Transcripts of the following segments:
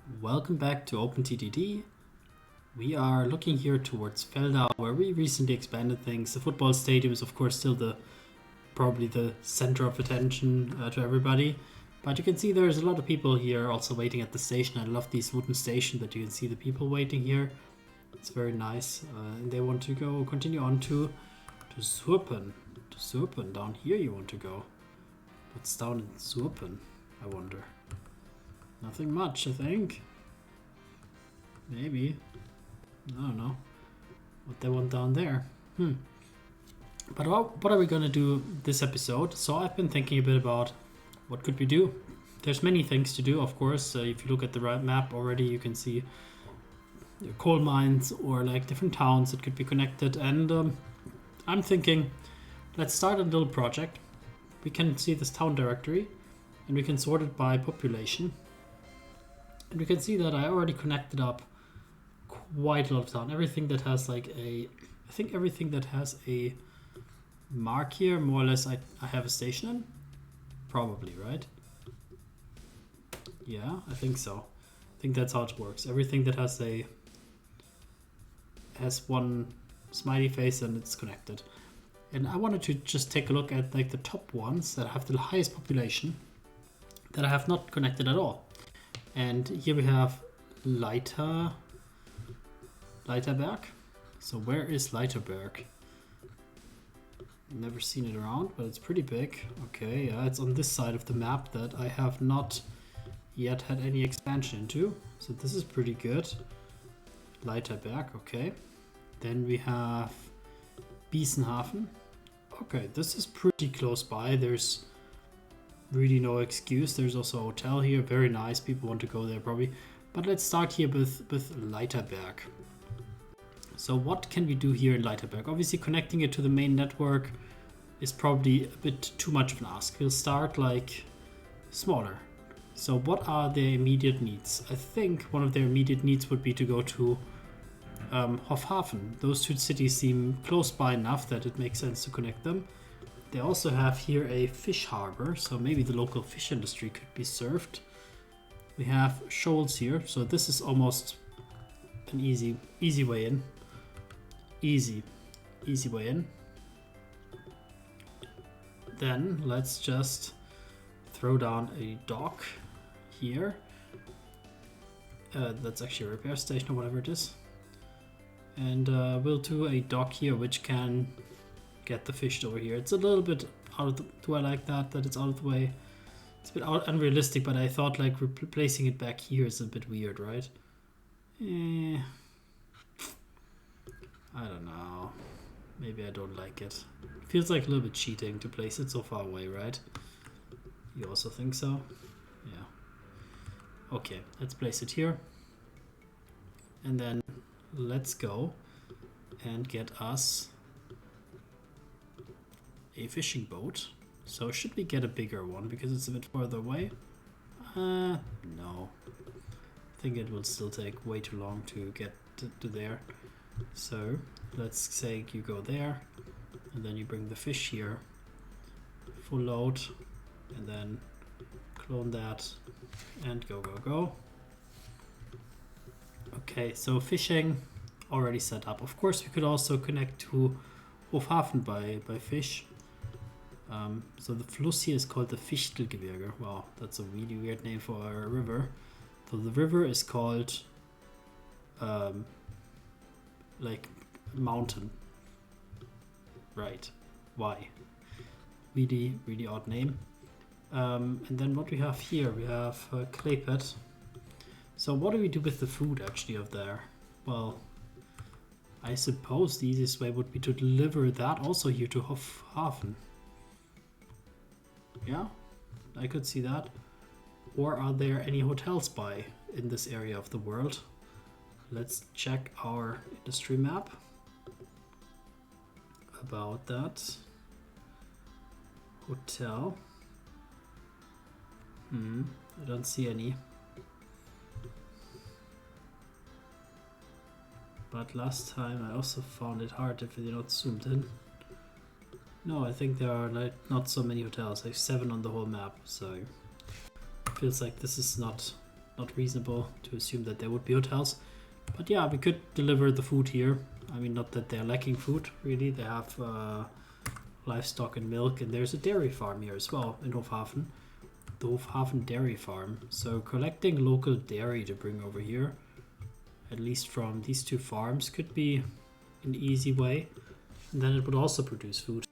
Welcome back to OpenTTD. We are looking here towards Feldau, where we recently expanded things. The football stadium is of course still probably the center of attention to everybody. But you can see there's a lot of people here also waiting at the station. I love these wooden stations that you can see the people waiting here. It's very nice. And they want to continue on to Surpen. To Surpen, down here you want to go. What's down in Surpen, I wonder? Nothing much, I think. Maybe. I don't know what they want down there. But what are we gonna do this episode? So I've been thinking a bit about what could we do. There's many things to do, of course. If you look at the right map already, you can see coal mines or like different towns that could be connected. And I'm thinking, let's start a little project. We can see this town directory, and we can sort it by population. And we can see that I already connected up quite a lot of town. Everything that has like I think everything that has a mark here, more or less I have a station in. Probably, right? Yeah, I think so. I think that's how it works. Everything that has one smiley face and it's connected. And I wanted to just take a look at like the top ones that have the highest population that I have not connected at all. And here we have Leitherberg. So where is Leitherberg? Never seen it around, but it's pretty big. Okay, yeah, it's on this side of the map that I have not yet had any expansion into. So this is pretty good. Leitherberg, okay. Then we have Biesenhafen. Okay, this is pretty close by. There's really no excuse. There's also a hotel here, very nice. People want to go there probably. But let's start here with Leitherberg. So what can we do here in Leitherberg? Obviously connecting it to the main network is probably a bit too much of an ask. We'll start like smaller. So what are their immediate needs? I think one of their immediate needs would be to go to Hofhafen. Those two cities seem close by enough that it makes sense to connect them. They also have here a fish harbor, so maybe the local fish industry could be served. We have shoals here, so this is almost an easy way in. Easy way in. Then let's just throw down a dock here. That's actually a repair station or whatever it is. And we'll do a dock here which can get the fish over here. It's a little bit out of the... Do I like that it's out of the way? It's a bit unrealistic, but I thought like replacing it back here is a bit weird, right? I don't know. Maybe I don't like it. It feels like a little bit cheating to place it so far away, right? You also think so? Yeah. Okay, let's place it here. And then let's go and get us a fishing boat. So should we get a bigger one because it's a bit further away? No. I think it will still take way too long to get to there. So let's say you go there and then you bring the fish here. Full load and then clone that and go. Okay, so fishing already set up. Of course we could also connect to Hofhafen by fish. So the Fluss here is called the Fichtelgebirge. Wow, that's a really weird name for a river. So the river is called like mountain. Right. Why? Really odd name. And then what we have here, we have Klepet. So what do we do with the food actually of there? Well, I suppose the easiest way would be to deliver that also here to Hofhafen. Yeah, I could see that. Or are there any hotels in this area of the world? Let's check our industry map about that. Hotel. I don't see any. But last time I also found it hard if you're not zoomed in. No, I think there are like not so many hotels, like 7 on the whole map, so feels like this is not not reasonable to assume that there would be hotels. But yeah, we could deliver the food here. I mean, not that they're lacking food, really. They have livestock and milk, and there's a dairy farm here as well in Hofhafen. The Hofhafen Dairy Farm. So collecting local dairy to bring over here, at least from these two farms, could be an easy way. And then it would also produce food.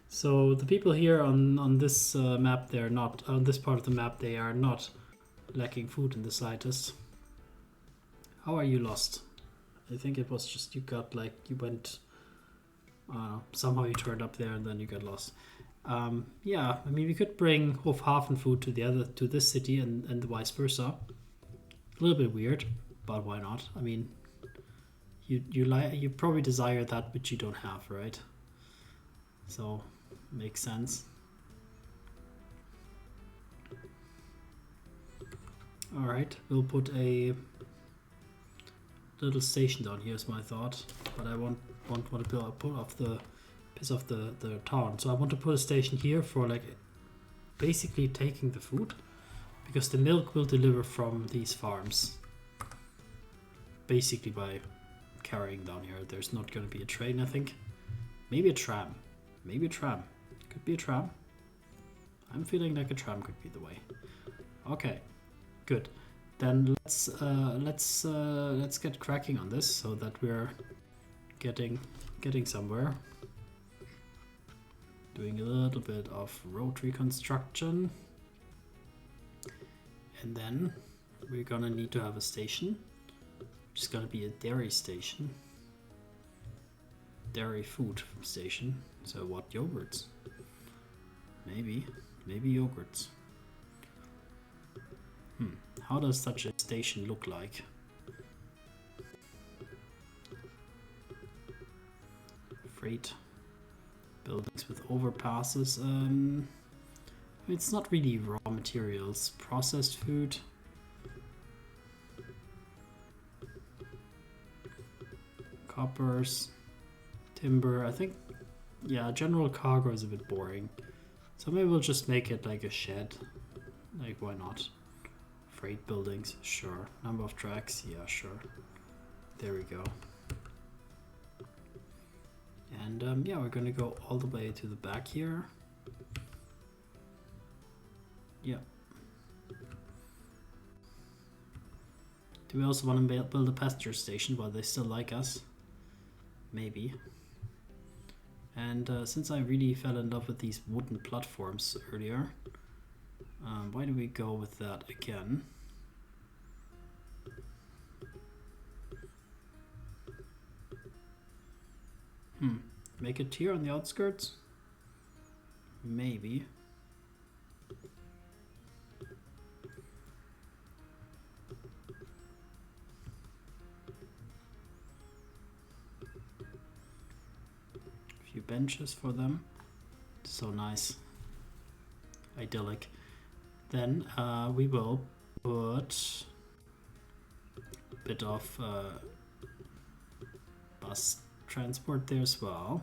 So the people here on this map, they're not, on this part of the map, they are not lacking food in the slightest. How are you lost? I think it was just you got like, you went, somehow you turned up there and then you got lost. Yeah, I mean, we could bring Hofhafen food to this city and vice versa. A little bit weird, but why not? I mean, you probably desire that which you don't have, right? So makes sense. All right, we'll put a little station down here is my thought, but I want to pull off the piss off the town. So I want to put a station here for like basically taking the food, because the milk will deliver from these farms basically by carrying down here. There's not going to be a train, I think. Maybe a tram. Maybe a tram. Could be a tram. I'm feeling like a tram could be the way. Okay, good. Then let's get cracking on this so that we're getting somewhere. Doing a little bit of road reconstruction, and then we're gonna need to have a station, which is gonna be a dairy station, dairy food station. So what, yogurts? Maybe yogurts. How does such a station look like? Freight buildings with overpasses. It's not really raw materials. Processed food. Coppers. Timber. I think, yeah, general cargo is a bit boring. So maybe we'll just make it like a shed. Like, why not? Freight buildings, sure. Number of tracks, yeah, sure. There we go. And yeah, we're gonna go all the way to the back here. Yeah. Do we also want to build a passenger station while they still like us? Maybe. And since I really fell in love with these wooden platforms earlier, why do we go with that again? Make it here on the outskirts? Maybe. A few benches for them. So nice. Idyllic. Then we will put a bit of bus transport there as well.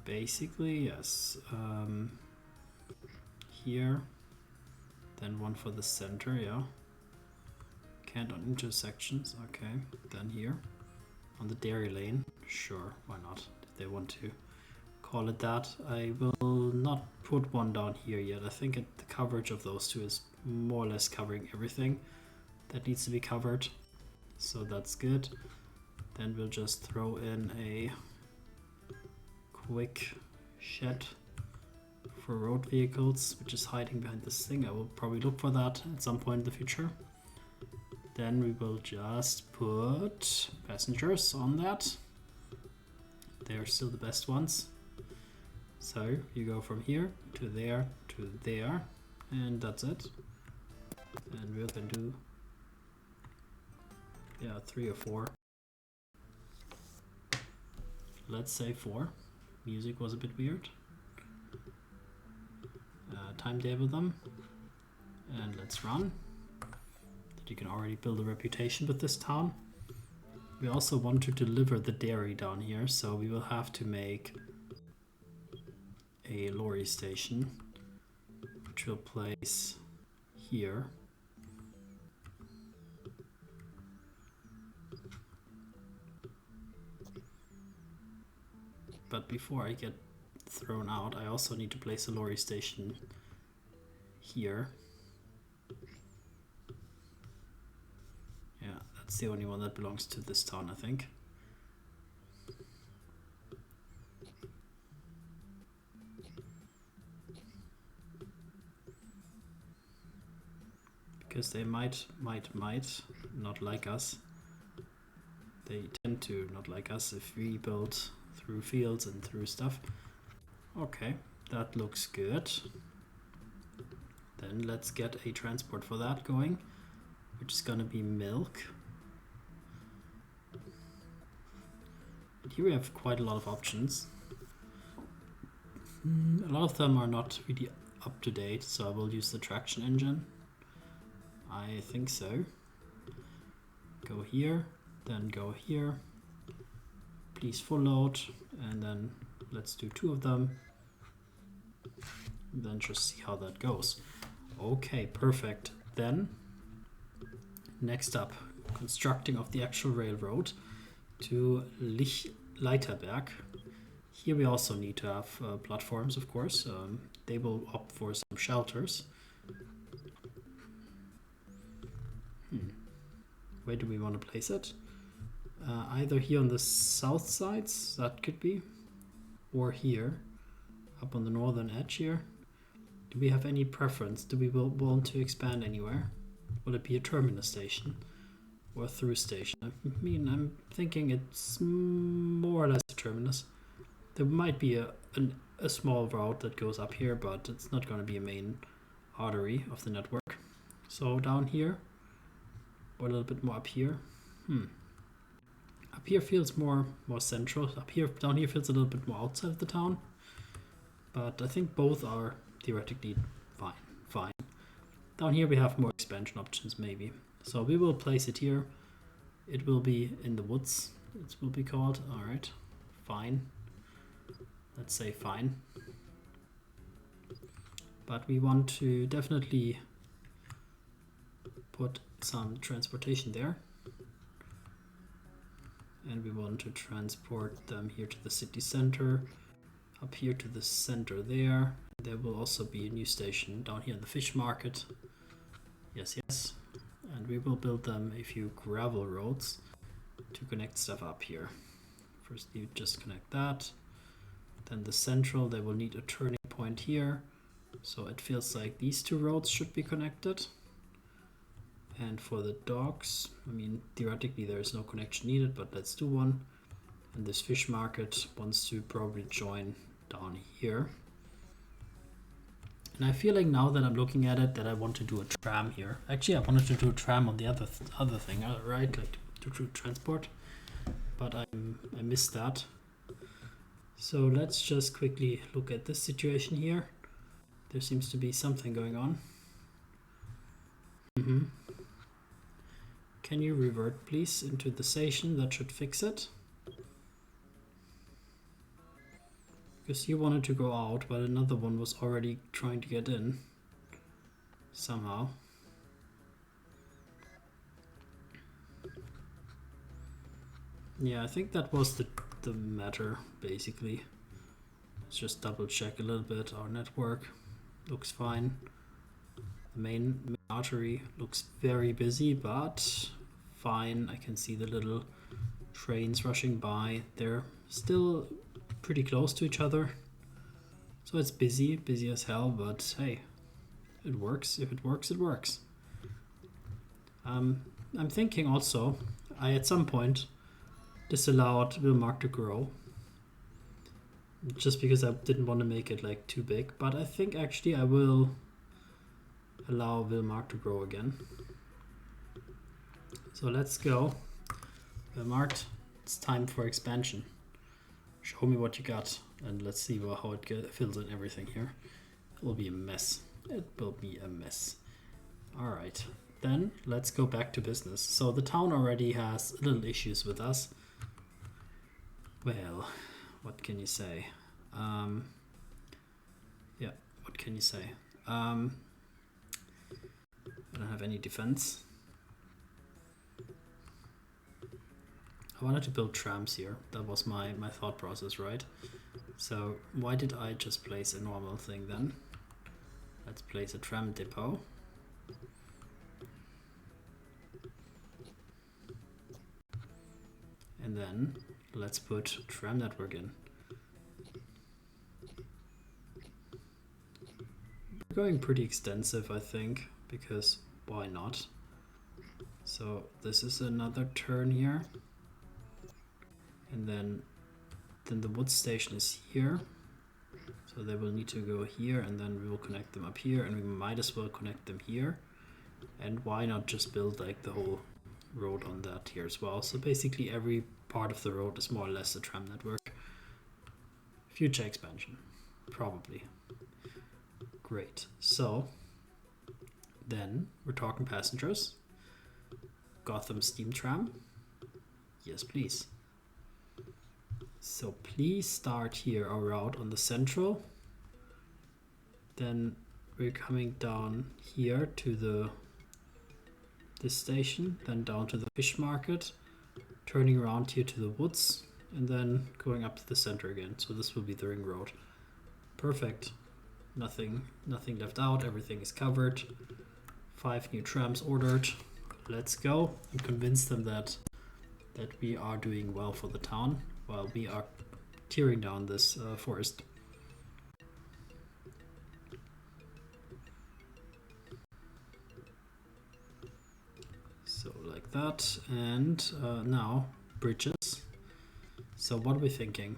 Basically, yes. Here, then one for the center, yeah. Can't on intersections, okay. Then here, on the dairy lane, sure, why not? If they want to call it that. I will not put one down here yet. I think the coverage of those two is more or less covering everything that needs to be covered. So that's good. Then we'll just throw in a quick shed for road vehicles, which is hiding behind this thing. I will probably look for that at some point in the future. Then we will just put passengers on that. They're still the best ones. So you go from here to there, and that's it. And we can do, yeah, 3 or 4. Let's say 4. Music was a bit weird. Timetable them, and let's run. That you can already build a reputation with this town. We also want to deliver the dairy down here, so we will have to make a lorry station which we'll place here. But before I get thrown out, I also need to place a lorry station here. Yeah, that's the only one that belongs to this town, I think. Because they might not like us. They tend to not like us if we build through fields and through stuff. Okay, that looks good. Then let's get a transport for that going, which is gonna be milk. And here we have quite a lot of options. A lot of them are not really up to date, so I will use the traction engine. I think so. Go here, then go here. Please full load, and then let's do 2 of them. And then just see how that goes. Okay, perfect. Then, next up, constructing of the actual railroad to Leitherberg. Here we also need to have platforms, of course. They will opt for some shelters. Where do we want to place it? Either here on the south sides, that could be, or here, up on the northern edge here. Do we have any preference? Do we want to expand anywhere? Will it be a terminus station or a through station? I mean, I'm thinking it's more or less a terminus. There might be a small route that goes up here, but it's not going to be a main artery of the network. So down here, or a little bit more up here. Up here feels more central. Down here feels a little bit more outside of the town. But I think both are theoretically fine. Down here we have more expansion options maybe. So we will place it here. It will be in the woods, it will be called. Alright, fine. Let's say fine. But we want to definitely put some transportation there. And we want to transport them here to the city center, up here to the center there. There will also be a new station down here in the fish market. Yes. And we will build them a few gravel roads to connect stuff up here. First you just connect that. Then the central, they will need a turning point here. So it feels like these 2 roads should be connected. And for the docks, I mean, theoretically there is no connection needed, but let's do one. And this fish market wants to probably join down here. And I feel like now that I'm looking at it, that I want to do a tram here. Actually, I wanted to do a tram on the other thing, right? Like to transport, but I missed that. So let's just quickly look at this situation here. There seems to be something going on. Can you revert, please, into the station? That should fix it. Because you wanted to go out, but another one was already trying to get in. Somehow. Yeah, I think that was the matter, basically. Let's just double check a little bit. Our network looks fine. The main artery looks very busy, but fine. I can see the little trains rushing by. They're still pretty close to each other. So it's busy as hell, but hey, it works. If it works, it works. I'm thinking also, I at some point disallowed Wilmark to grow. Just because I didn't want to make it like too big, but I think actually I will allow Wilmark to grow again. So let's go. Wilmark, it's time for expansion. Show me what you got, and let's see how it fills in everything here. It will be a mess. It will be a mess. All right, then let's go back to business. So the town already has little issues with us. Well, what can you say? Yeah, what can you say? I don't have any defense. I wanted to build trams here. That was my thought process, right? So why did I just place a normal thing then? Let's place a tram depot. And then let's put tram network in. We're going pretty extensive, I think, because why not? So this is another turn here. And then the wood station is here. So they will need to go here, and then we will connect them up here, and we might as well connect them here. And why not just build like the whole road on that here as well? So basically every part of the road is more or less a tram network. Future expansion, probably. Great. So then we're talking passengers. Gotham Steam Tram. Yes, please. So please start here our route on the central. Then we're coming down here to this station, then down to the fish market, turning around here to the woods, and then going up to the center again. So this will be the ring road. Perfect. Nothing left out. Everything is covered. 5 new trams ordered. Let's go and convince them that we are doing well for the town while we are tearing down this forest. So like that, and now bridges. So what are we thinking?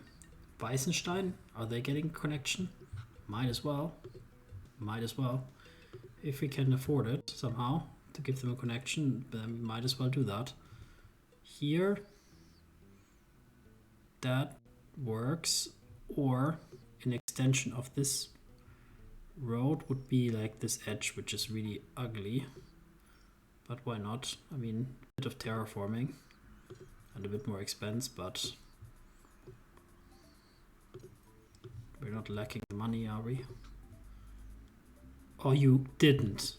Weissenstein, are they getting connection? Might as well. Might as well. If we can afford it somehow to give them a connection, then we might as well do that. Here, that works, or an extension of this road would be like this edge, which is really ugly. But why not? I mean, a bit of terraforming and a bit more expense, but we're not lacking the money, are we? Oh, you didn't.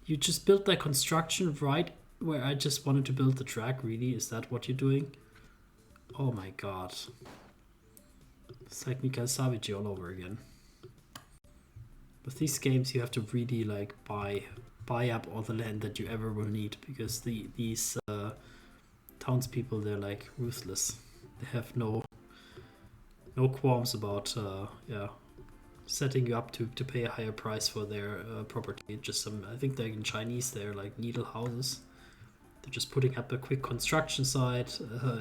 You just built that construction right where I just wanted to build the track, really? Is that what you're doing? Oh my god. It's like Mikael Savage all over again. With these games, you have to really like buy up all the land that you ever will need, because these townspeople, they're like ruthless. They have no qualms about setting you up to pay a higher price for their property. Just some, I think they're in Chinese, they're like needle houses. They're just putting up a quick construction site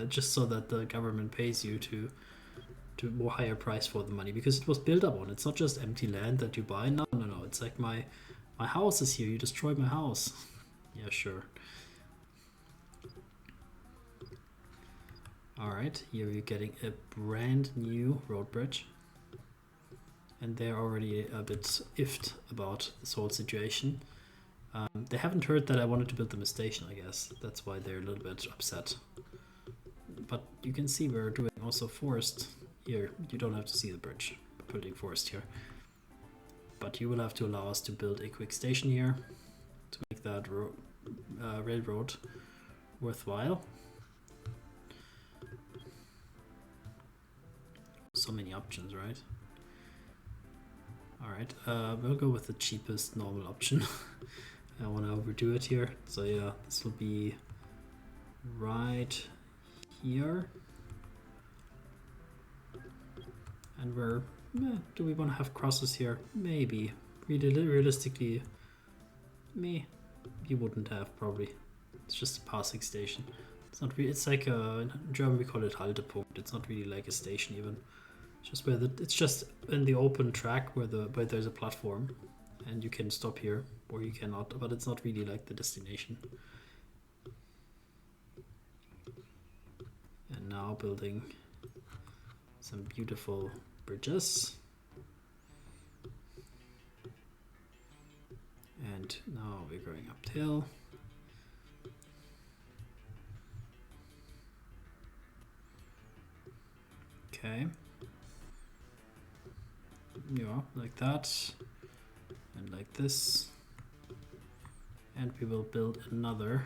just so that the government pays you to more higher price for the money, because it was built up on. It's not just empty land that you buy. No. It's like my house is here. You destroyed my house. Yeah, sure. All right, here you're getting a brand new road bridge. And they're already a bit iffed about this whole situation. They haven't heard that I wanted to build them a station, I guess. That's why they're a little bit upset. But you can see we're doing also forest here. You don't have to see the bridge. We're building forest here. But you will have to allow us to build a quick station here to make that railroad worthwhile. So many options, right? Alright, we'll go with the cheapest normal option. I don't want to overdo it here. So yeah, this will be right here. And we're, do we want to have crosses here? Maybe. Realistically, you wouldn't have probably. It's just a passing station. It's not really, it's like in German we call it Haltepunkt. It's not really like a station even. Just where it's just in the open track where there's a platform, and you can stop here or you cannot, but it's not really like the destination. And now building some beautiful bridges. And now we're going uphill. Okay. Yeah, like that. and like this. And we will build another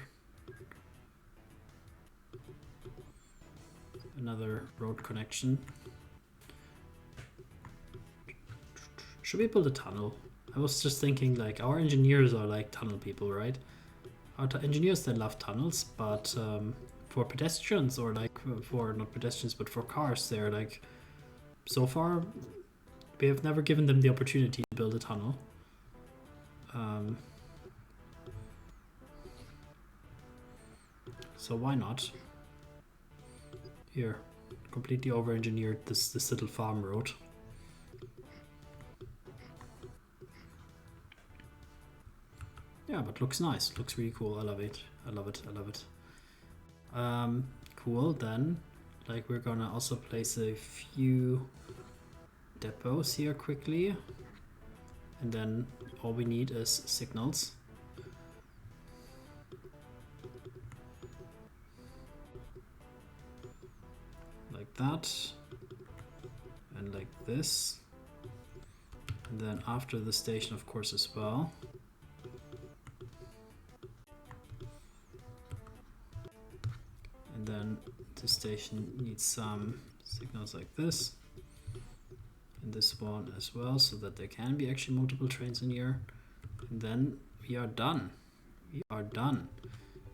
road connection. Should we build a tunnel? I was just thinking, like, our engineers are like tunnel people, right? Our engineers, they love tunnels, but for pedestrians, or like for not pedestrians but for cars, they're like, so far we have never given them the opportunity to build a tunnel. So why not? Here, completely over-engineered this little farm road. Yeah, but looks nice. Looks really cool. I love it. I love it. I love it. Cool. Then, like, we're gonna also place a few depots here quickly, and then all we need is signals. Like that, and like this, and then after the station, of course, as well. And then the station needs some signals like this, and this one as well, so that there can be actually multiple trains in here. And then we are done. We are done.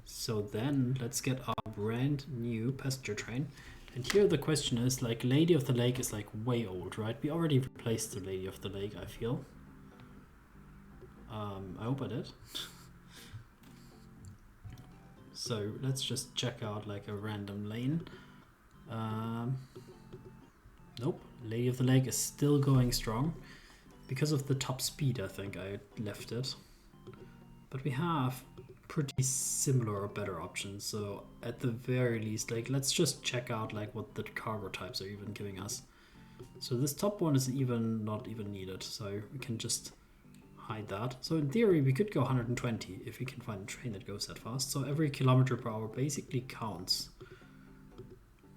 So then let's get our brand new passenger train. And here the question is, like, Lady of the Lake is like way old, right? We already replaced the Lady of the Lake, I feel. I hope I did. So let's just check out like a random lane. Nope, Lady of the Lake is still going strong. Because of the top speed, I think I left it. But we have pretty similar or better options, so at the very least, like, let's just check out like what the cargo types are even giving us. So this top one is not even needed, so we can just hide that. So in theory we could go 120 if we can find a train that goes that fast, so every kilometer per hour basically counts.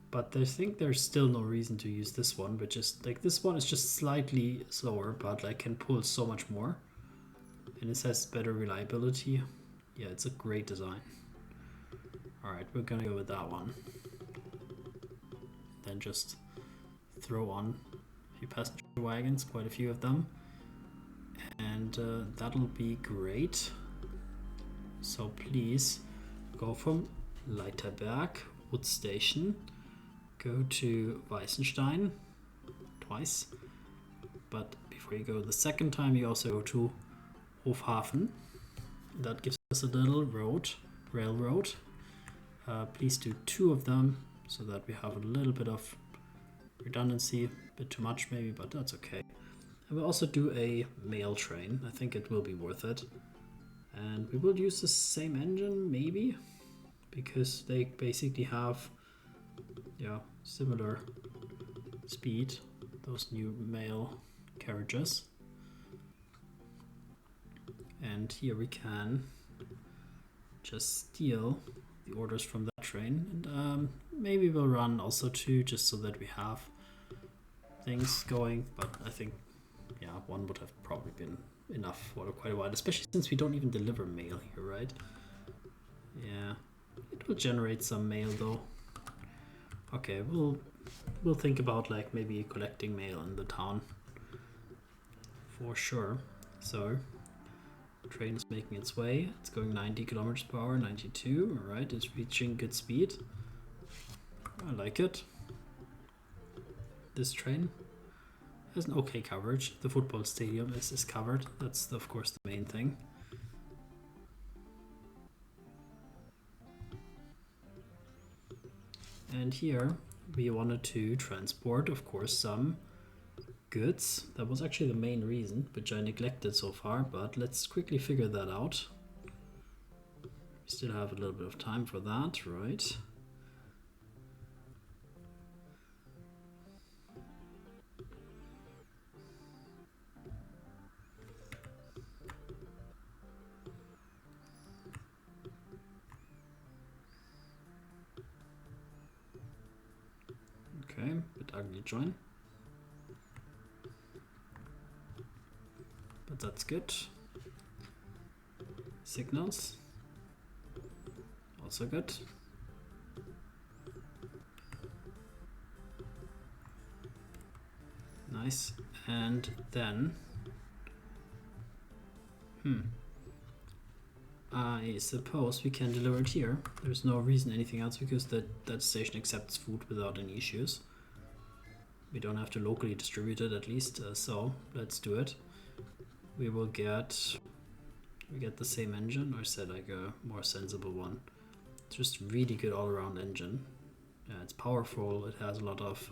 But I think there's still no reason to use this one, which is like, this one is just slightly slower but like can pull so much more, and it has better reliability. Yeah, it's a great design. Alright, we're gonna go with that one. Then just throw on a few passenger wagons, quite a few of them. And that'll be great. So please go from Leitherberg, Wood Station, go to Weissenstein twice. But before you go the second time, you also go to Hofhafen. That gives us a little railroad. Please do 2 of them so that we have a little bit of redundancy. A bit too much maybe, but that's okay. And we'll also do a mail train. I think it will be worth it. And we will use the same engine maybe, because they basically have, yeah, similar speed, those new mail carriages. And here we can just steal the orders from that train, and maybe we'll run also 2 just so that we have things going, but I think, yeah, 1 would have probably been enough for quite a while, especially since we don't even deliver mail here, right? Yeah, it will generate some mail though. Okay, we'll think about like maybe collecting mail in the town for sure. So train is making its way. It's going 90 kilometers per hour, 92. All right, it's reaching good speed. I like it. This train has an okay coverage. The football stadium is covered. That's of course the main thing. And here we wanted to transport, of course, some goods. That was actually the main reason, which I neglected so far, but let's quickly figure that out. We still have a little bit of time for that, right? Okay, bit ugly join. But that's good. Signals, also good. Nice. And then I suppose we can deliver it here. There's no reason anything else, because that station accepts food without any issues. We don't have to locally distribute it, at least. So let's do it. We get the same engine, or is that like a more sensible one? It's just really good all-around engine. Yeah, it's powerful. It has a lot of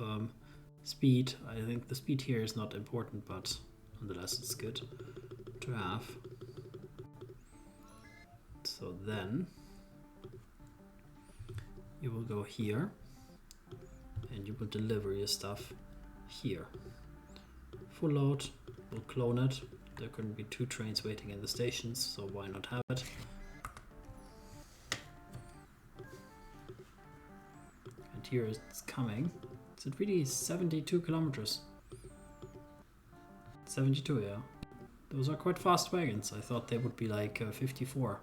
speed. I think the speed here is not important, but nonetheless it's good to have. So then you will go here and you will deliver your stuff here. Full load, we'll clone it. There couldn't be 2 trains waiting in the stations, so why not have it? And here it's coming. Is it really 72 kilometers? 72, yeah. Those are quite fast wagons. I thought they would be like 54.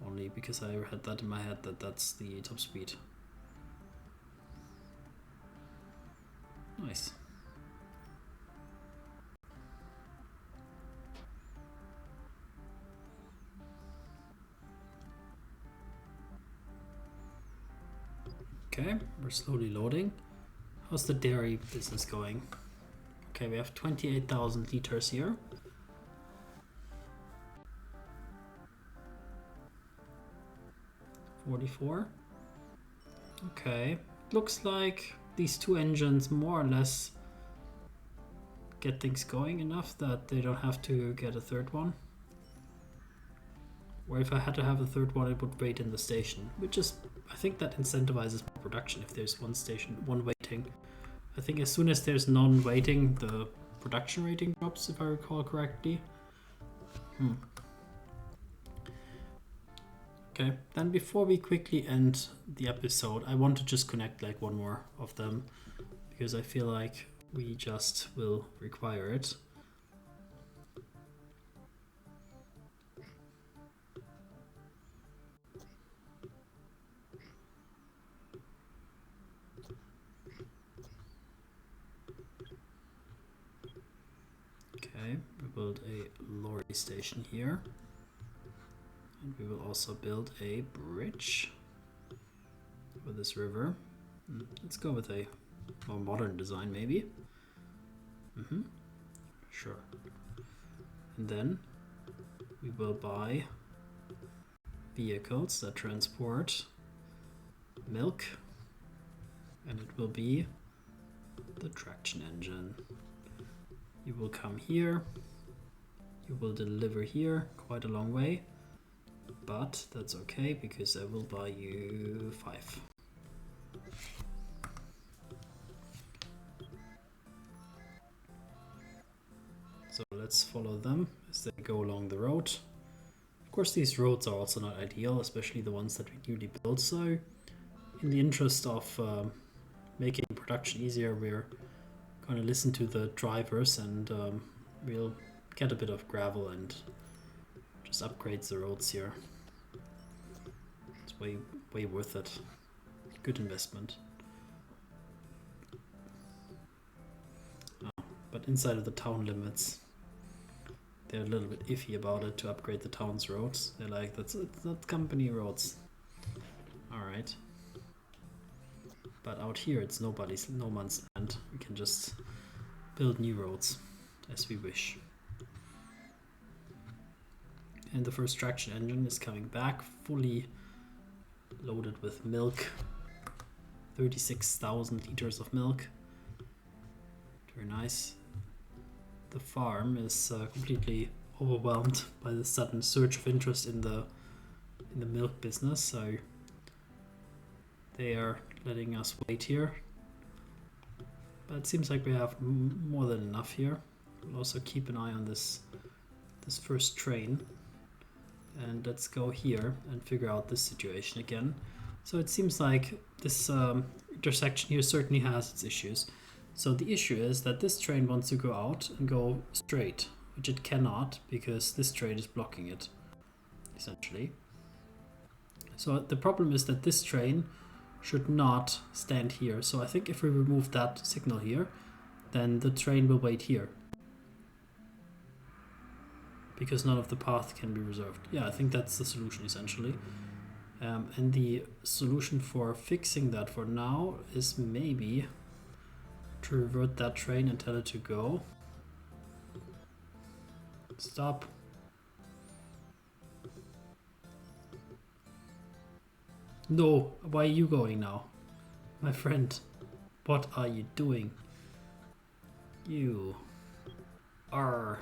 Only because I had that in my head that that's the top speed. Nice. Okay, we're slowly loading. How's the dairy business going? Okay, we have 28,000 liters here. $44. Okay, looks like these 2 engines more or less get things going enough that they don't have to get a 3rd one. Or if I had to have a 3rd one, it would wait in the station, which is, I think that incentivizes production if there's one station, one waiting. I think as soon as there's none waiting, the production rating drops, if I recall correctly. Okay, then before we quickly end the episode, I want to just connect like one more of them, because I feel like we just will require it. Okay, we build a lorry station here. And we will also build a bridge over this river. Let's go with a more modern design, maybe. Sure. And then we will buy vehicles that transport milk, and it will be the traction engine. You will come here, you will deliver here, quite a long way, but that's okay because I will buy you 5. So let's follow them as they go along the road. Of course, these roads are also not ideal, especially the ones that we newly built, so in the interest of making production easier, we're going to listen to the drivers, and we'll get a bit of gravel and just upgrade the roads here. It's way worth it. Good investment. But inside of the town limits, they're a little bit iffy about it to upgrade the town's roads. They're like, it's not company roads. Alright. But out here it's no man's land. We can just build new roads as we wish. And the first traction engine is coming back, fully loaded with milk. 36,000 liters of milk. Very nice. The farm is completely overwhelmed by the sudden surge of interest in the milk business, so they are letting us wait here. But it seems like we have more than enough here. We'll also keep an eye on this first train. And let's go here and figure out this situation again. So it seems like this intersection here certainly has its issues. So the issue is that this train wants to go out and go straight which it cannot because this train is blocking it, essentially. So the problem is that this train should not stand here. So I think if we remove that signal here, then the train will wait here, because none of the path can be reserved. Yeah, I think that's the solution essentially. And the solution for fixing that for now is maybe to revert that train and tell it to go. Stop. No, why are you going now? My friend, what are you doing? You are...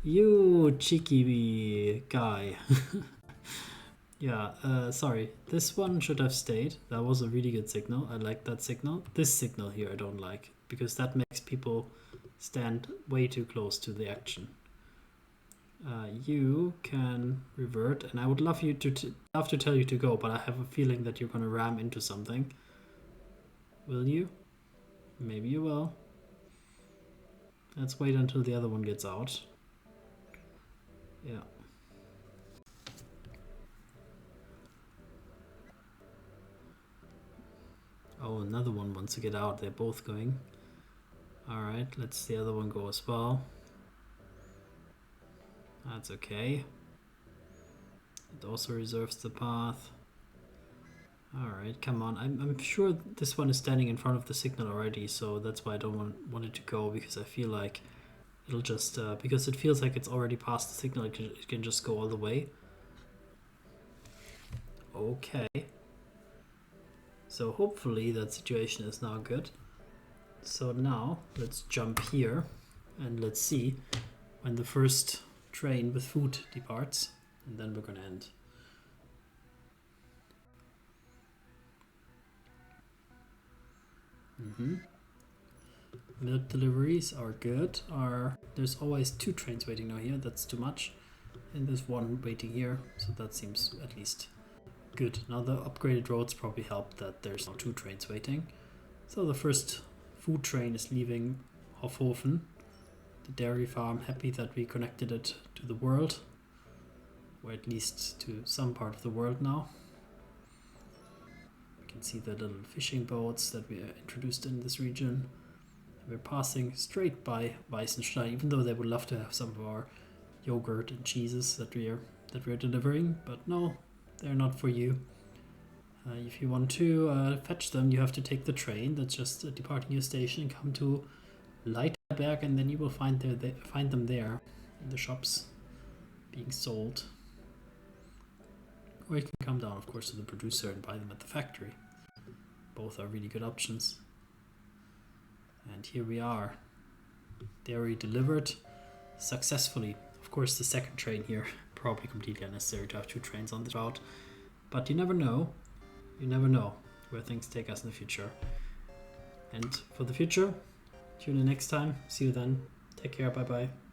you cheeky guy. Yeah, sorry. This one should have stayed. That was a really good signal. I like that signal. This signal here I don't like, because that makes people stand way too close to the action. You can revert, and I would love you to love to tell you to go, but I have a feeling that you're gonna ram into something. Will you? Maybe you will. Let's wait until the other one gets out. Yeah. Oh, another one wants to get out. They're both going. Alright, let's the other one go as well. That's okay. It also reserves the path. Alright, come on. I'm sure this one is standing in front of the signal already, so that's why I don't want it to go, because I feel like it'll just... because it feels like it's already past the signal, it can just go all the way. Okay. So hopefully that situation is now good. So now let's jump here and let's see when the first train with food departs, and then we're gonna end. Milk deliveries are good. There's always 2 trains waiting now here, that's too much. And there's 1 waiting here, so that seems at least good. Now the upgraded roads probably help that there's now 2 trains waiting. So the first food train is leaving Hofhofen, the dairy farm, happy that we connected it to the world, or at least to some part of the world now. We can see the little fishing boats that we introduced in this region. We're passing straight by Weissenstein, even though they would love to have some of our yogurt and cheeses that we're delivering, but no, they're not for you. If you want to fetch them, you have to take the train that's just departing your station and come to Leitherberg, and then you will find them there in the shops being sold. Or you can come down, of course, to the producer and buy them at the factory. Both are really good options. And here we are. Dairy delivered successfully. Of course, the second train here, probably completely unnecessary to have 2 trains on the route. But you never know. You never know where things take us in the future. And for the future, tune in next time. See you then. Take care. Bye bye.